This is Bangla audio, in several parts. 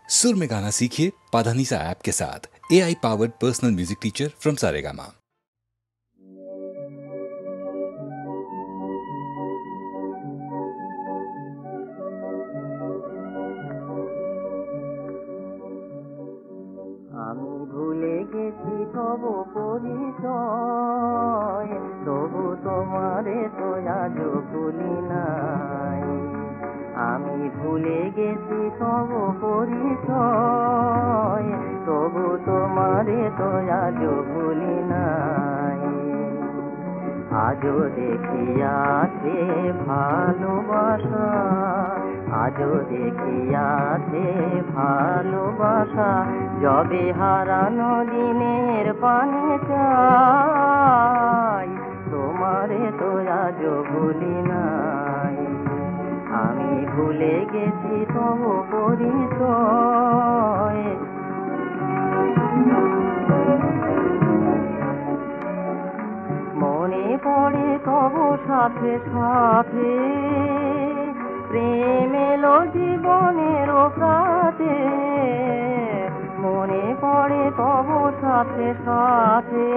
सुर में गाना सीखिए पाधानीसा ऐप के साथ। AI powered personal music teacher from Saregama. আমি ভুলে গেছি তবু পরিচয়, তবু তোমারে তো আজও ভুলি নাই। আমি ভুলে গেছি তবু পরিচয়, তবু তোমারে তো আজও ভুলি নাই। আজও দেখিয়াছে ভালোবাসা, আজও দেখিয়াছে ভালোবাসা, যবে হারানো দিনের পানে চাই, তোমারে তো আজও ভুলি নাই। আমি ভুলে গেছি তবু পরিচয়। মনে পড়ে তবু সাথে সাথে, প্রেম এলো জীবনের প্রাতে। মনে পড়ে তবু সাথে সাথে,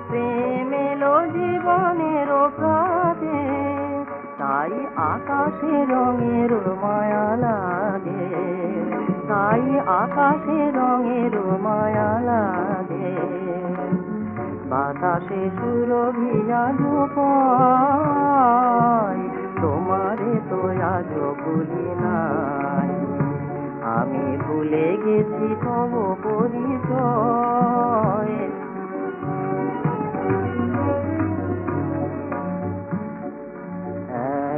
প্রেম এলো জীবনের প্রাতে। তাই আকাশে রঙের মায়া লাগে, তাই আকাশে রঙের মায়া লাগে। বাতাসে সুরভিয়া পাই, তোমারে তো আজও ভুলি নাই। আমি ভুলে গেছি তবু পরিচয়।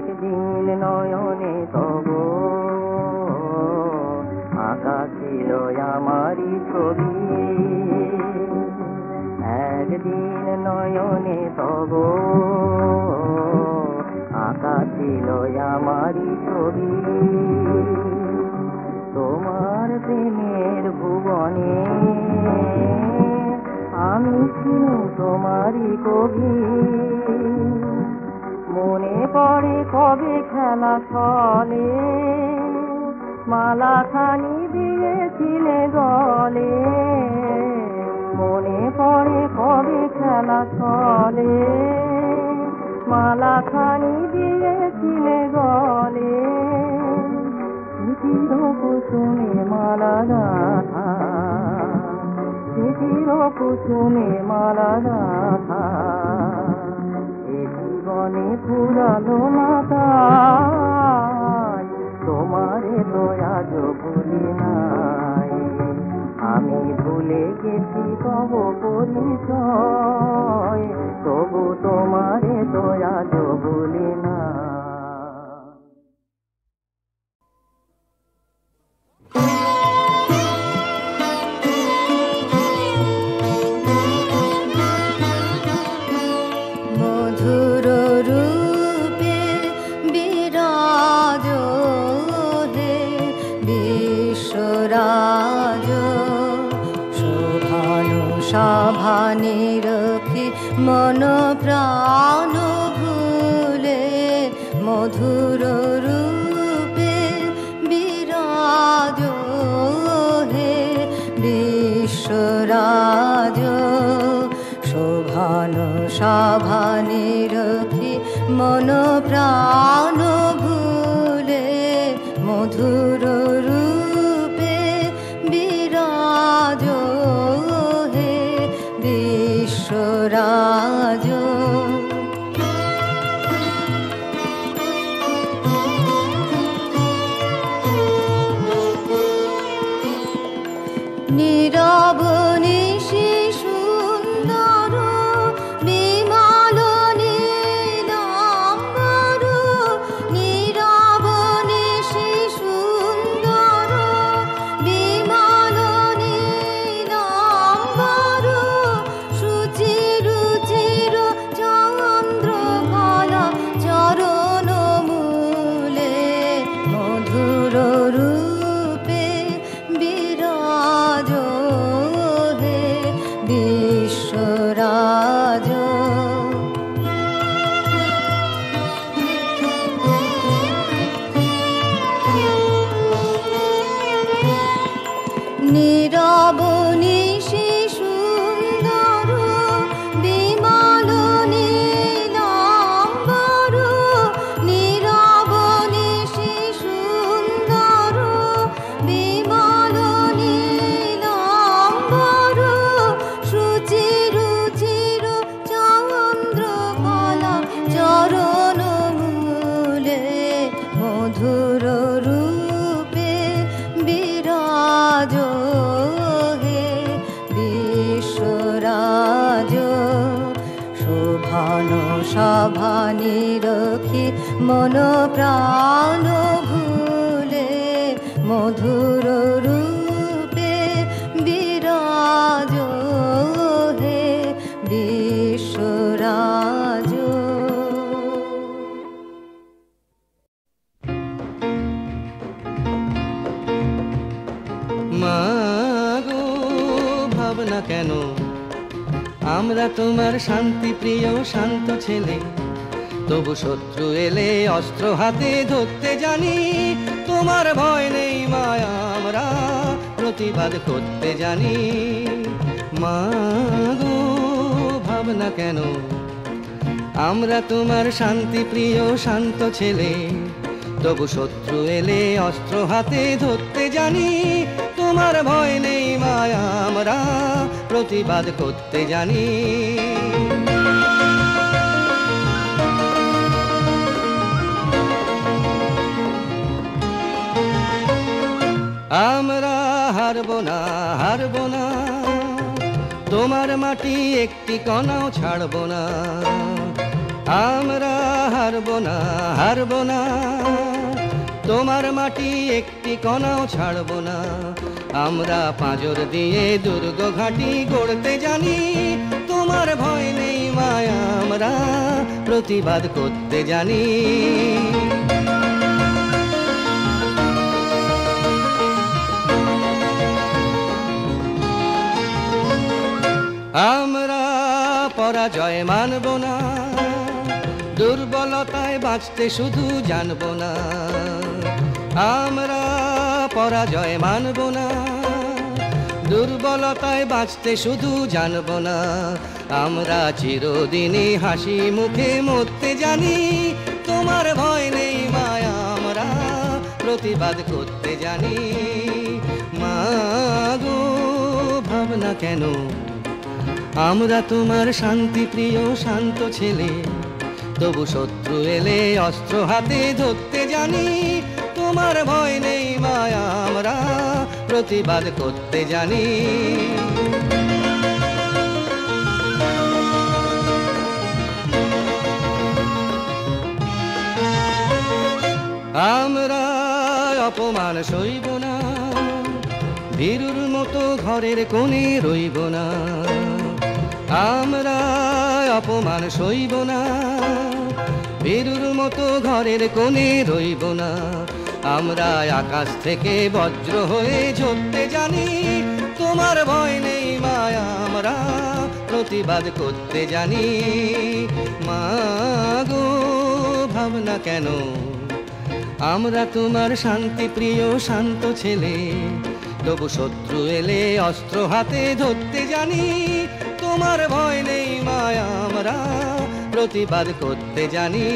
একদিন নয়নে তবু আঁকা ছিল আমারই ছবি, একদিন নয়নে তবু আঁকা ছিল আমারই ছবি। তোমার প্রেমের ভুবনে আমি তোমারই কবি। মনে পড়ে কবে খেলা চলে, মালাখানি দিয়েছিলে গলে। মনে পড়ে কবে খেলা চলে, মালাখানি দিয়েছিলে গলে। স্মৃতির কুসুমে মালা গাঁথা, স্মৃতির কুসুমে মালা গাঁথা। এ জীবনে ফুরালো না তাই, তোমারে তো আজও ভুলি নাই। আমি ভুলে গেছি তবু পরিচয়, তবু তোমারে তো আজও ভুলি না। মধুর রূপে বিরাজ হে বিশ্বরাজ, শোভানু সাভানি রক্ষি মন প্রাণ ভুলে। মধুর রূপে বিরাজ হে বিশ্বরাজ, শোভানু সাভানি রক্ষি মন প্রাণ ভুলে। মধুর রূপে বিরাজ হে বিশ্বরাজ। নীরব নিশি সুন্দর, বিমল নীলাম্বর, নীরব নিশি সুন্দর বিমল নীলাম্বর, নীরব নিশি সুন্দর বিমল নীলাম্বর, সুচিরুচির চন্দ্রকলা চরণ মূলে মধুর রূপে বিরাজ হে বিশ্বরাজ। শোভান সাভানি রখি মন প্রাণ ভুলে মধুর রূপে বিরাজ হে বিশ্বরাজ। মাগো ভাবনা কেন, আমরা তোমার শান্তি প্রিয় শান্ত ছেলে, তবু শত্রু এলে অস্ত্র হাতে ধরতে জানি। তোমার ভয় নেই মায়া, আমরা প্রতিবাদ করতে জানি। মাগো ভাবনা কেন, আমরা তোমার শান্তি প্রিয় শান্ত ছেলে, তবু শত্রু এলে অস্ত্র হাতে ধরতে জানি। তোমার ভয় নেই মায়া, আমরা প্রতিবাদ করতে জানি। আমরা হারবো না, হারবো না, তোমার মাটি একটি কণাও ছাড়বো না। আমরা হারবো না, হারবো না, তোমার মাটি একটি কণাও ছাড়বো না। আমরা পাঁজর দিয়ে দুর্গ ঘাঁটি গড়তে জানি। তোমার ভয় নেই মায়া, আমরা প্রতিবাদ করতে জানি। আমরা পরাজয় মানব না, দুর্বলতায় বাঁচতে শুধু জানব না। আমরা পরাজয় মানব না, দুর্বলতায় বাঁচতে শুধু জানব না। আমরা চিরদিনই হাসি মুখে মরতে জানি। তোমার ভয় নেই মায়া, আমরা প্রতিবাদ করতে জানি। মাগো ভাবনা কেন, আমরা তোমার শান্তি প্রিয় শান্ত ছেলে, তবু শত্রু এলে অস্ত্র হাতে ধরতে জানি। তোমার ভয় নেই মায়া, আমরা প্রতিবাদ করতে জানি। আমরা অপমান সইব না, ভীরুর মতো ঘরের কোণে রইব না। আমরা অপমান সইব না, ভীরুর মতো ঘরের কোণে রইব না। আমরা আকাশ থেকে বজ্র হয়ে ঝরতে জানি। তোমার ভয় নেই মায়া, আমরা প্রতিবাদ করতে জানি। মাগো ভাবনা কেন, আমরা তোমার শান্তি প্রিয় শান্ত ছেলে, তবু শত্রু এলে অস্ত্র হাতে ধরতে জানি। তোমার ভয় নেই মায়া, আমরা প্রতিবাদ করতে জানি।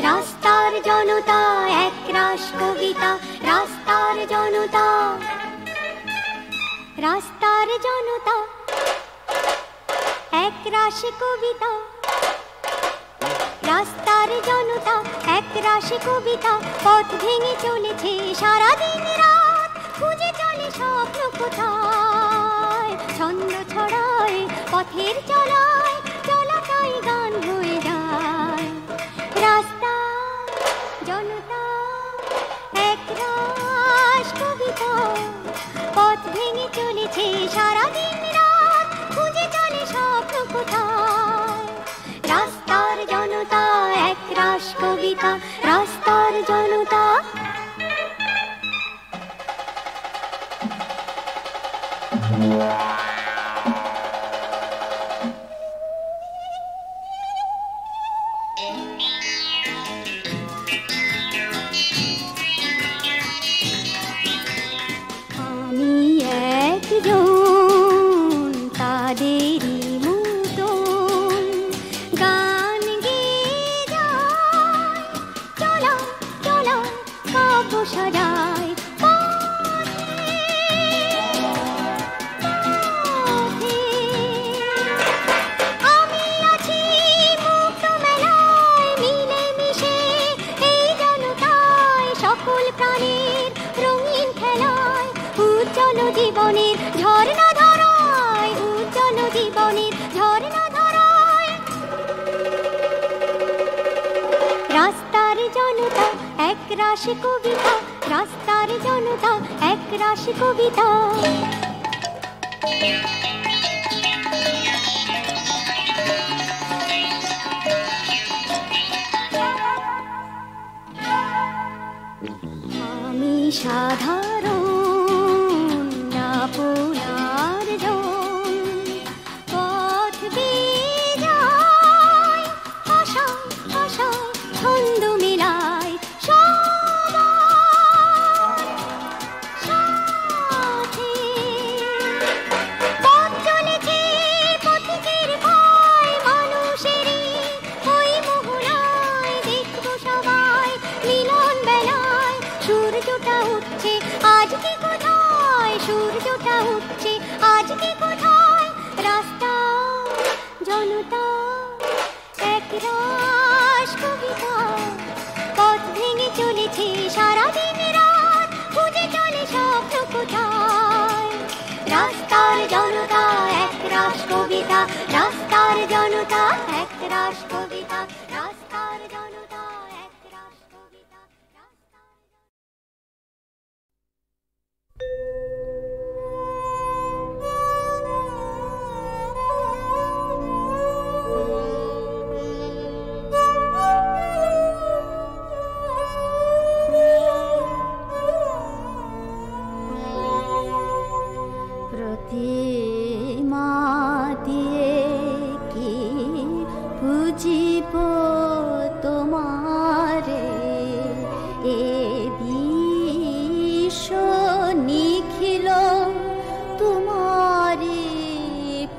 রাস্তার জনতা একরাশ কবিতা, রাস্তার জনতা, রাস্তার জনতা একরাশ কবিতা, রাস্তার জনতা একরাশ কবিতা। পথ ভেঙে চলেছে সারাদিন রাত, খুঁজে চলে স্বপ্ন কোথায়। ছন্দ ছড়ায় পথের চলায়, চলাটাই গান হয়ে যায়। রাস্তা জনতা একরাশ কবিতা, পথ ভেঙে চলেছে সারাদিন রাত, খুঁজে চলে স্বপ্ন কোথায়। কবিতা রাস্তার জনতা। আমি একজন তাদেরই মতন গান গেয়ে যাই, চলা চলা কাব্য সাজাই আমি আছি মুক্ত মেলায় মিলেমিশে এই জনতায় সকল প্রাণীর রঙিন খেলায় উজ্জ্বল জীবনের ঝর্ণা ধরায়, উজ্জ্বল জীবনের ঝর্ণা ধরায়। রাস্তার জনতা এক রাশি কবিতা, রাস্তার জনতা এক রাশি কবিতা। আমি সাধারণ আপনার জন, পথ বেয়ে যাই আশায় আশায় ছন্দ মিলাই সবার সাথে। পথ চলেছে পথিকের ভয় মানুষেরই ওই মহড়ায়, দেখবো সবাই মিলন বেলায় সূর্যটা উঠছে আজকে কোথায়, সূর্যটা উঠছে আজকে কোথায়। রাস্তা জনতা এক রাশ কবিতা, পথ ভেঙে চলেছে সারাদিন রাত, খুঁজে চলে স্বপ্ন কোথায়। রাস্তার জনতা এক রাশ কবিতা, রাস্তার জনতা এক রাশ কবিতা, রাস্তার জনতা এক রাশ কবিতা। প্রতিমা দিয়ে কি পুজিব তোমারে, এ বিশ্ব নিখিল তোমারি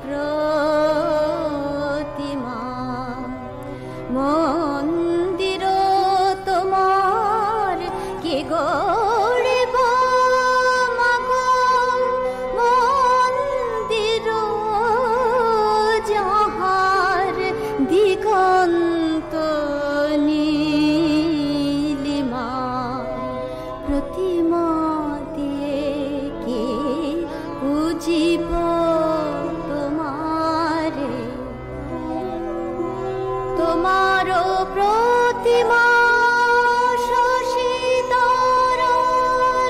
প্রতিমা। মন্দির তোমার কে গড়িব মাগো, মন্দির যাহার দিগন্ত নীলিমা। প্রতিমা দিয়ে কে পুজিব তোমারে, তোমারও প্রতিমা শশীতর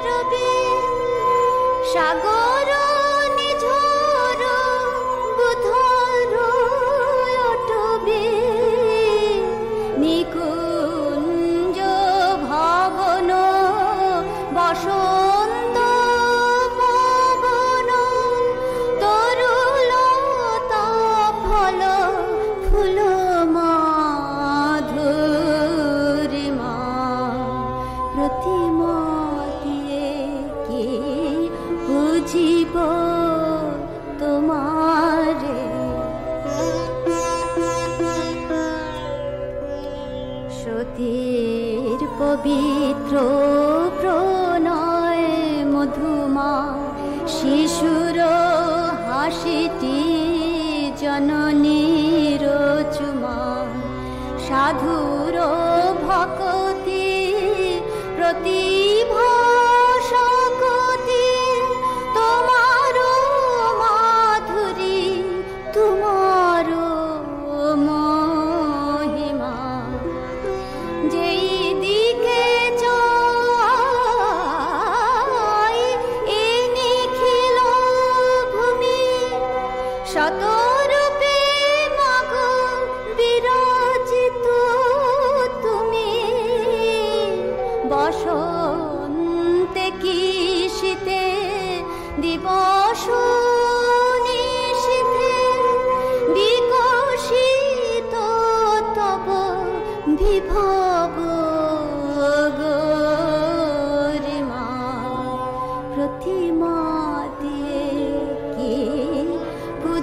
রবি, সাগর নিঝর বুধর অটবি, নিকুঞ্জ ভবন বসন্ত পবন, তরুলতা ফল ফুল মাধুরিমা। প্রতিমা দিয়ে কে বুঝিব তোমারে। সতীর পবিত্র প্রণয় মধুমা, শিশুর হাসিটি জননীর চুমা, সাধুর ভকতি প্রতিভা শকতি, তোমার মাধুরী তোমার মহিমা। যেই দিকে চাই এ নিখিল ভূমি, শতরূপে মাগো বিরাজিত তুমি।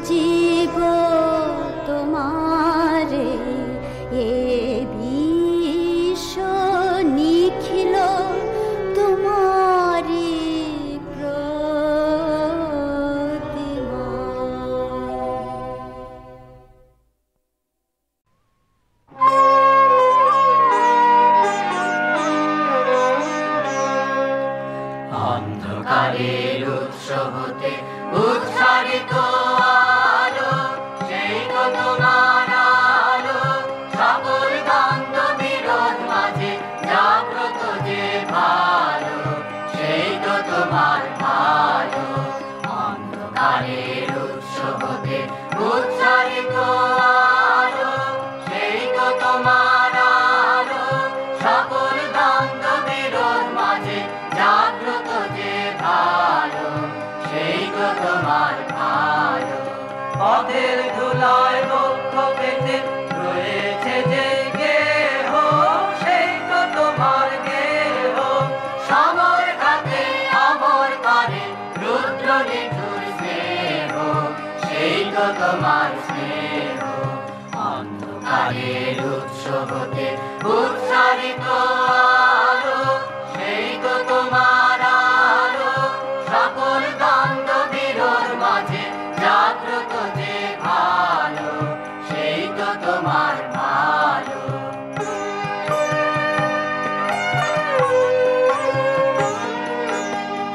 বুঝিব তোমারে এ বিশ্ব নিখিল তোমারি প্রতিমা। অন্ধকারের উৎস হতে উচ্চারিত আলো, সেই তো তোমার আলো, সকল দ্বন্দ্ব বিরোধ মাঝে জাগ্রত যে ভালো, সেই তো তোমার ভালো। অন্ধকারের উৎস হতে উচ্চারিত আলো, সেই তো তোমার আলো, সকল দ্বন্দ্ব বিরোধ মাঝে জাগ্রত যে ভালো, সেই তো তোমার ভালো। পথের ধুলায় বক্ষ পেতে রয়েছে যে গেহ, সেই তো তোমার গেহ, সমর ঘাতে অমর করে রুদ্র নিঠুর স্নেহ, সেই তো তোমার স্নেহ। অন্ধকারের উৎস হতে উচ্চারিত আলো, সেই তো তোমার আলো, সকল দ্বন্দ্ব বিরোধ মাঝে জাগ্রত যে ভালো, সেই তো তোমার ভালো।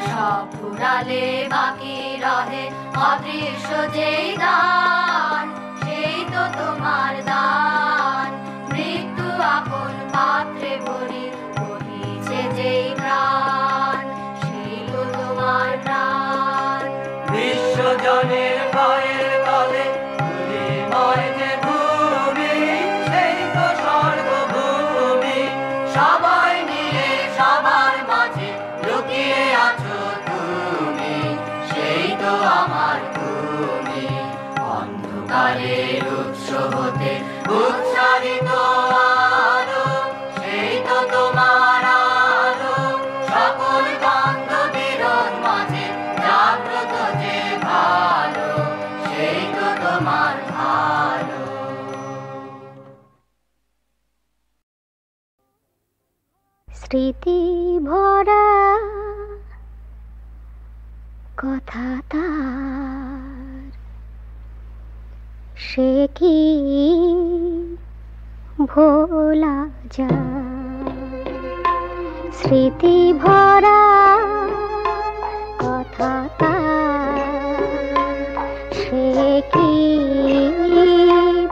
সব ফুরালে বাকি রহে অদৃশ্য যেই দান, সেই তো তোমার দান। মৃত্যু আপন পাত্রে ভরি বহিছে যেই প্রাণ, সেই তো তোমার প্রাণ। বিশ্বজনের পায়ের তলে ধূলিময় যে ভূমি, সেই তো স্বর্গভূমি। সবাই নিয়ে সবার মাঝে লুকিয়ে আছো তুমি, সেই তো আমার তুমি। অন্ধকারের উৎস হতে উচ্চারিত আলো, সেই তো তোমার আলো, সকল দ্বন্দ্ব বিরোধ মাঝে জাগ্রত যে ভালো, সেই তো তোমার ভালো। স্মৃতি ভরা কথা তার, সে কি ভোলা যায়? স্মৃতি ভরা কথা তার, সে কি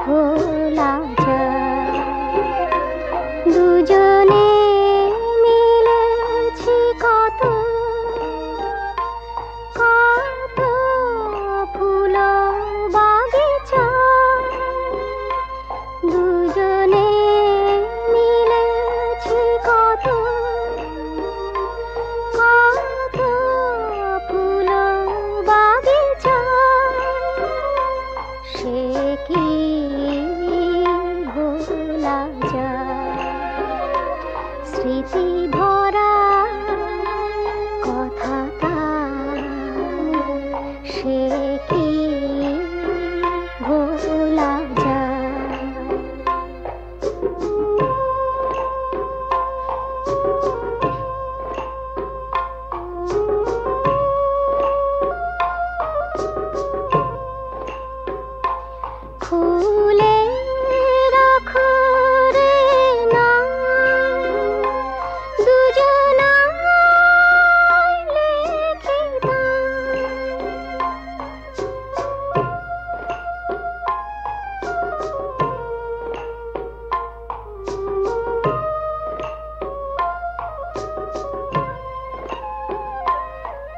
ভোলা যায়? দুজনে মিলেছি কত কত ফুল বাগিচা, দুজনে মিলেছি কত কত ফুল বাগিচা, সে কি ভোলা যায়? স্মৃতি ভরা কথা তার, সে কি ভোলা যায়? খুলে রাখো রে না দুজনায় লেখে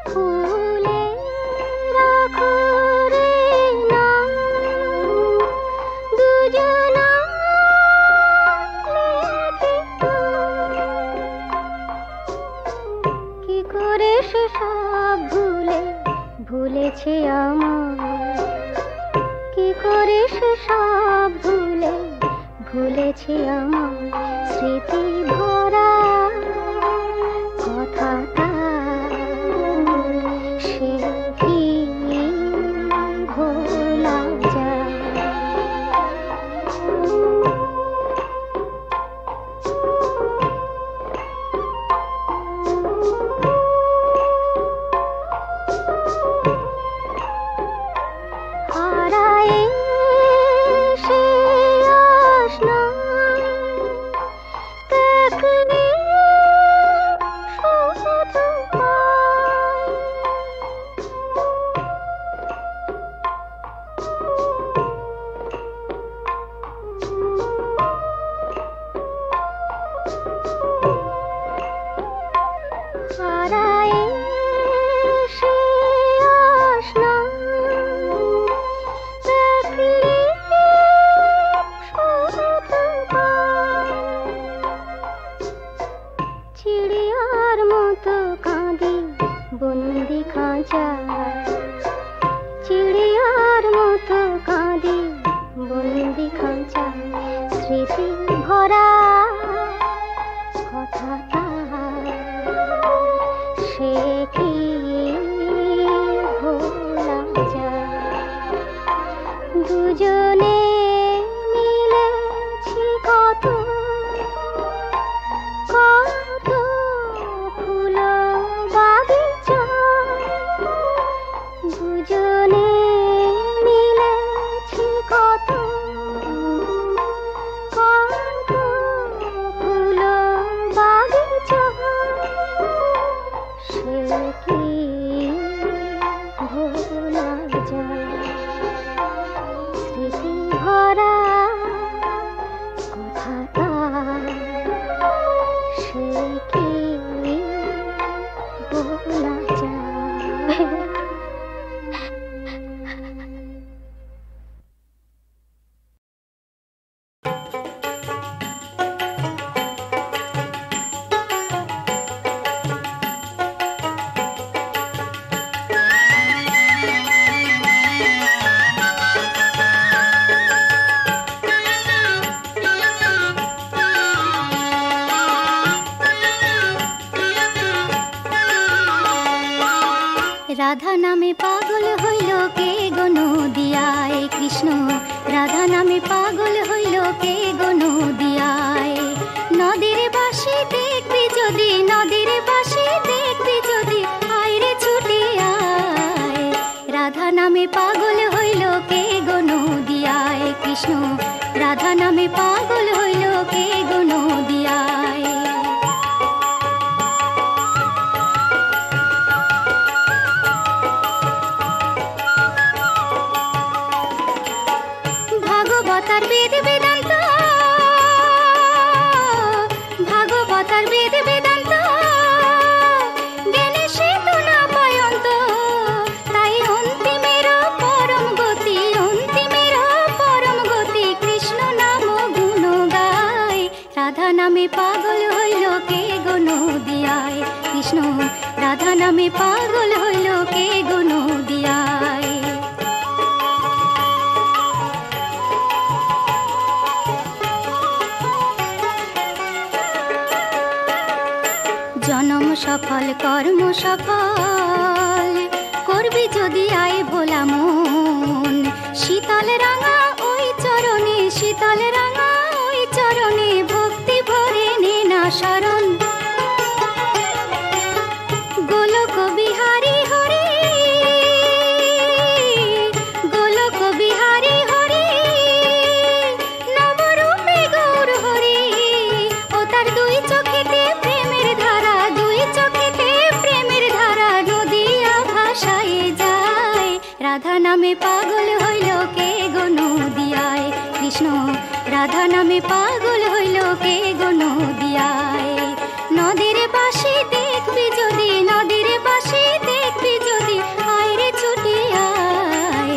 খুলে রাখো রে না কি করে সে সব ভুলেছে আমার, কি করে সে সব ভুলেছে আমার? স্মৃতি ভরা কথা তার, সে কি ভোলা দুজনে মিলেছি কত কত ফুল বাগিচা, দুজনে মিলেছি কত কত ফুল বাগিচা, সে কি ভোলা যায় স্মৃতি ভরা কথাটা, সে কি ভোলা যায়। রাধা নামে পাগল হইল কে গো নদিয়ায়, কৃষ্ণ রাধা নামে পাগল হইল কে গো নদিয়ায়। নদীর বাসি দেখবি যদি, নদীর বাসি দেখবি যদি, আয় রে ছুটে আয়। রাধা নামে পাগল হইল কে গো নদিয়ায়, কৃষ্ণ রাধা নামে পাগল হইল কে গো নদিয়ায়। ভাগবতার বেদ বেদান্ত, ভাগবতার বেদ বেদান্ত, জ্ঞানে সে তো না পয়ন্ত, তাই অন্তিমের পরম গতি, অন্তিমের পরম গতি, কৃষ্ণ নাম গুণ গায়। রাধা নামে পাগল হইল কে গো নদিয়ায়, কৃষ্ণ রাধা নামে পাগল হইল কে গো নদিয়ায়। জনম সফল কর্ম সফল করবি যদি আয় ভোলা মন, শীতল রাঙা ওই চরণে, শীতল রাঙা ওই চরণে, ভক্তি ভরে নে না শরণ। গোলক বিহারী হরি, গোলক বিহারী হরি, নবরূপে গৌর হরি, ও তার দুই চোখেতে প্রেমের ধারা, দুই চোখেতে প্রেমের ধারা, নদিয়া ভাষায় যায়। রাধা নামে পাগল হইল কে গো নদিয়ায়, কৃষ্ণ রাধা নামে পাগল হইল কে গো নদিয়ায়। নদীর বাসি দেখবি যদি, নদীর বাসি দেখবি যদি, আয় রে ছুটে আয়।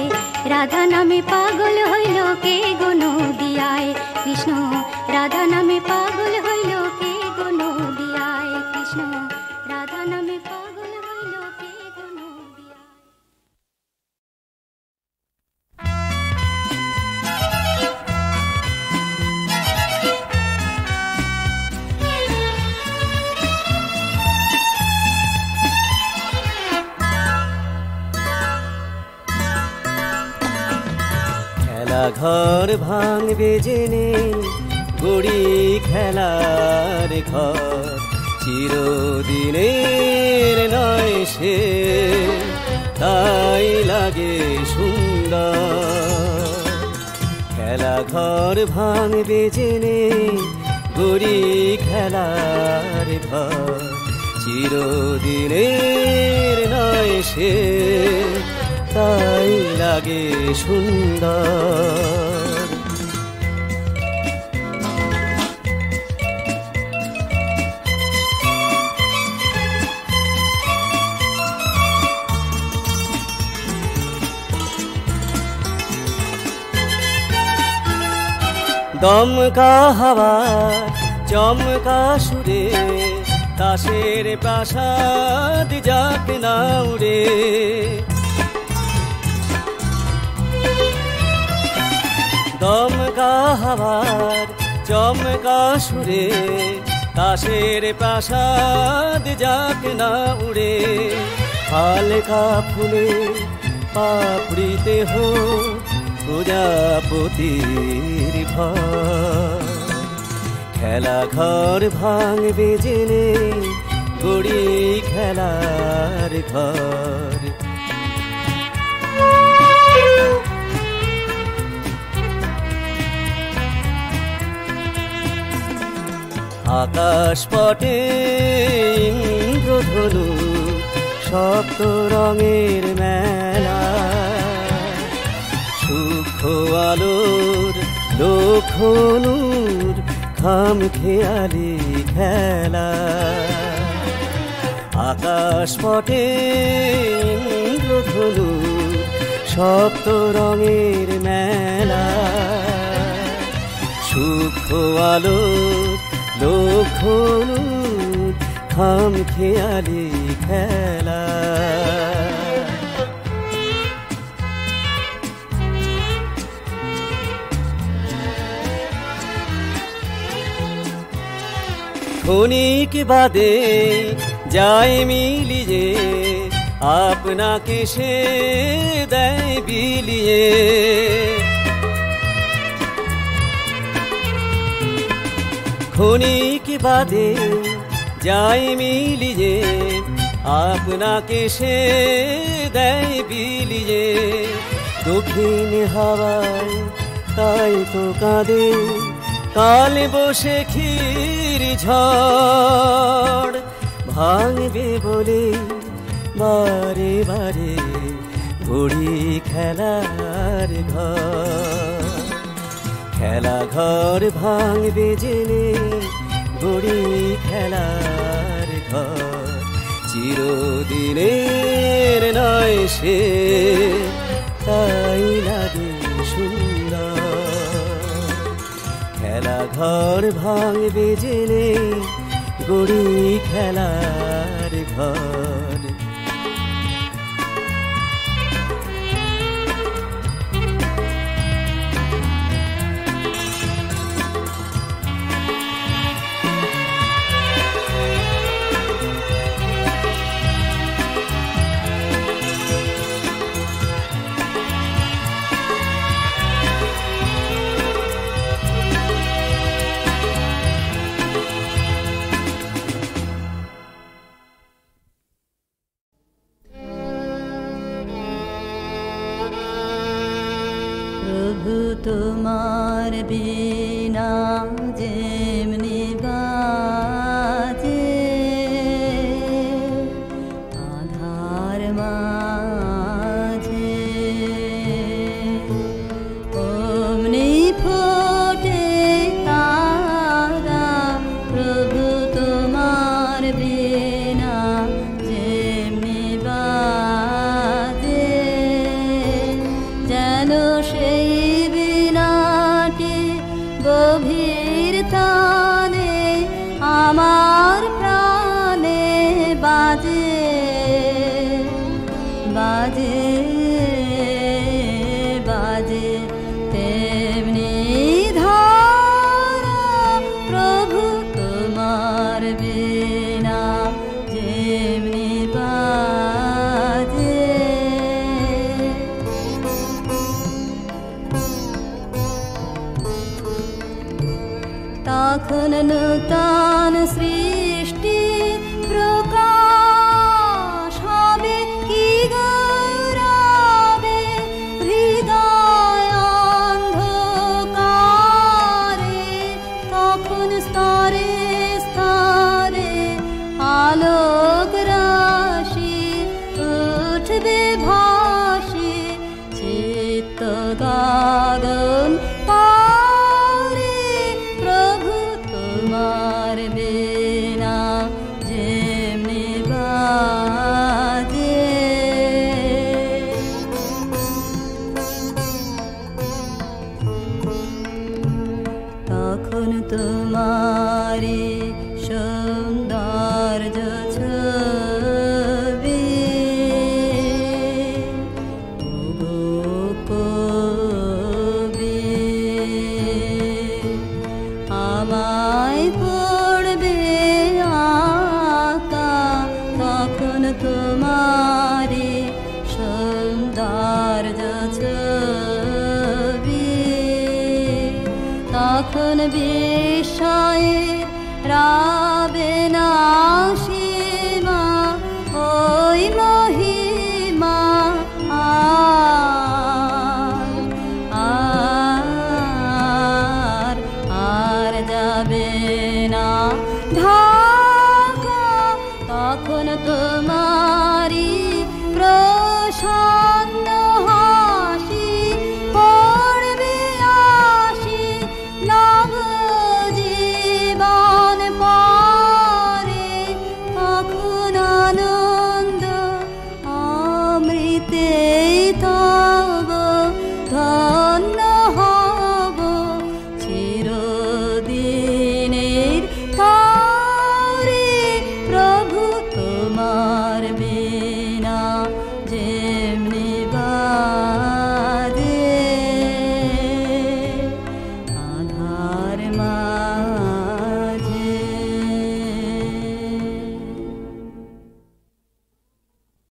রাধা নামে পাগল হইল কে গো নদিয়ায়, কৃষ্ণ রাধা নামে পাগল হইল কে গো নদিয়ায়, কৃষ্ণ রাধা নামে পাগল হইল কে গো নদিয়ায়। খেলা ঘর ভাঙবে জেনে গড়ি খেলার ঘর, চিরদিনের নয় সে, তাই লাগে সুন্দর। খেলা ঘর ভাঙবে জেনে গড়ি খেলার ঘর, চিরদিনের নয় সে, তাই লাগে সুন্দর। দমকা হাওয়া চমকা সুরে, তাসের প্রাসাদ যাক না উড়ে। দমকা হাওয়ার চমকা সুরে, তাসের প্রাসাদ যাক না উড়ে। হালকা ফুলে পাপড়িতে হোক প্রজাপতির ভর। খেলা ঘর ভাঙবে জেনে গড়ি খেলার ঘর। আকাশ পটে ইন্দ্রধনু সপ্ত রঙের মেলা। সূক্ষ্ম আলোর লক্ষণুর খাম খেয়ালি খেলা। আকাশ পটে ইন্দ্রধনু সপ্ত রঙের মেলা। সূক্ষ্ম আলোর লক্ষণুর খাম খেয়ালি খেলা। ক্ষণিক বাদে যায় মিলিয়ে আপনাকে সে দেয় বিলিয়ে। ক্ষণিক বাদে যায় মিলিয়ে আপনাকে সে দেয় বিলিয়ে। দক্ষিণ হাওয়ায় তাই তো কাঁদে কাল বসে ক্ষীর ঝড়। ভাঙবে বলে বারে বারে ঘড়ি খেলার ঘর। খেলা ঘর ভাঙবে জেনে ঘড়ি খেলার ঘর। চিরদিনের নয় সে তাই লাগে সুন্দর। খেলা ঘর ভাঙবে জেনে গড়ি খেলার ঘর। তোমার বিনা যেমনি বাজে আধার মাঝে অমনি ফোটে তারা। প্রভু তোমার বিনা যেমনি বাজে যেন সেই গভীর তানে আমার প্রাণে বাজে বাজে বাজে তেমনি ধারা। প্রভু তোমার বিনা যেমনি বাজে। তখন নূতন সৃষ্টি প্রকাশ হবে কি গৌরবে হৃদয় অন্ধকারে। তখন স্তরে স্তরে আলোক রাশি উঠবে ভাসি চিত্ত গগন পারে। প্রভু তোমার বিনা যেমনি বাজে। তখন তোমারি সৌন্দর্য ছবি আমায় পড়বে আকা। তখন তোমারি সৌন্দর্য ছবি তখন বিস্ময়ের রবে না